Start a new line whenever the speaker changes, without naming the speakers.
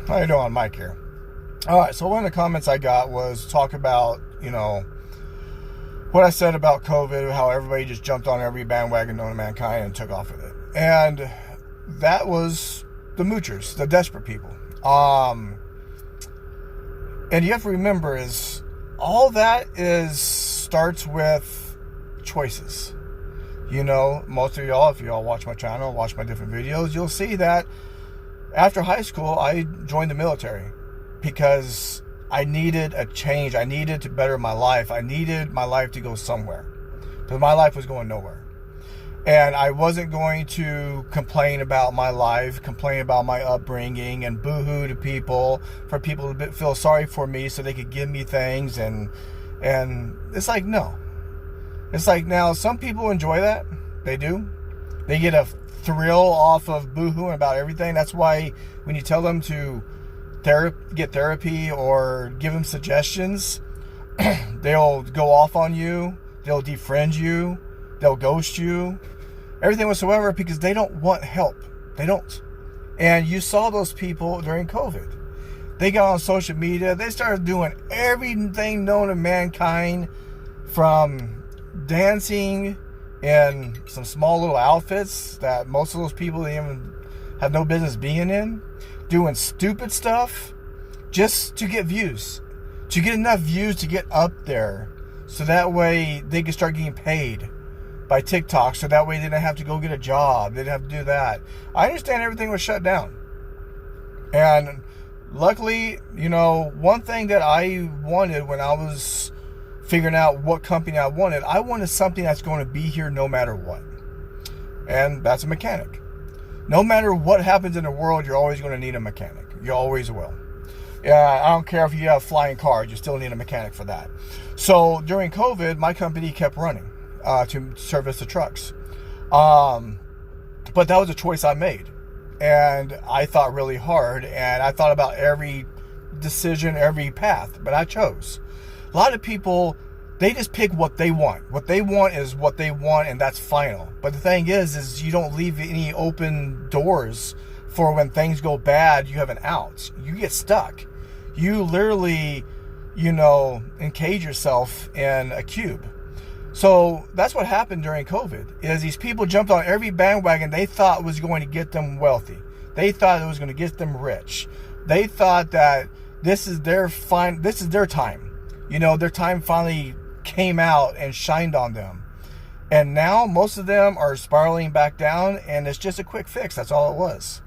How you doing? Mike here. All right, so one of the comments I got was talk about, what I said about COVID, how everybody just jumped on every bandwagon known to mankind and took off with it. And that was the moochers, the desperate people. And you have to remember is all that starts with choices. Most of y'all, if y'all watch my channel, watch my different videos, you'll see that after high school, I joined the military because I needed a change. I needed to better my life. I needed my life to go somewhere because my life was going nowhere. And I wasn't going to complain about my life, complain about my upbringing, and boo-hoo to people for people to feel sorry for me so they could give me things. And it's like, no. It's like, now, some people enjoy that. They do. They get a thrill off of boo-hooing about everything. That's why when you tell them to get therapy or give them suggestions, they'll go off on you. They'll defriend you. They'll ghost you. Everything whatsoever because they don't want help. They don't. And you saw those people during COVID. They got on social media. They started doing everything known to mankind, from dancing in some small little outfits that most of those people didn't even have no business being in, doing stupid stuff just to get views, to get enough views to get up there, so that way they could start getting paid by TikTok, so that way they didn't have to go get a job, they didn't have to do that. I understand everything was shut down, and luckily, one thing that I wanted when I was figuring out what company I wanted something that's going to be here no matter what. And that's a mechanic. No matter what happens in the world, you're always going to need a mechanic. You always will. I don't care if you have flying cars, you still need a mechanic for that. So during COVID, my company kept running to service the trucks. But that was a choice I made. And I thought really hard, and I thought about every decision, every path, but I chose. A lot of people, they just pick what they want. What they want is what they want, and that's final. But the thing is you don't leave any open doors for when things go bad, you have an out. You get stuck. You literally, encage yourself in a cube. So that's what happened during COVID, is these people jumped on every bandwagon they thought was going to get them wealthy. They thought it was going to get them rich. They thought that this is their time. Their time finally came out and shined on them. And now most of them are spiraling back down, and it's just a quick fix. That's all it was.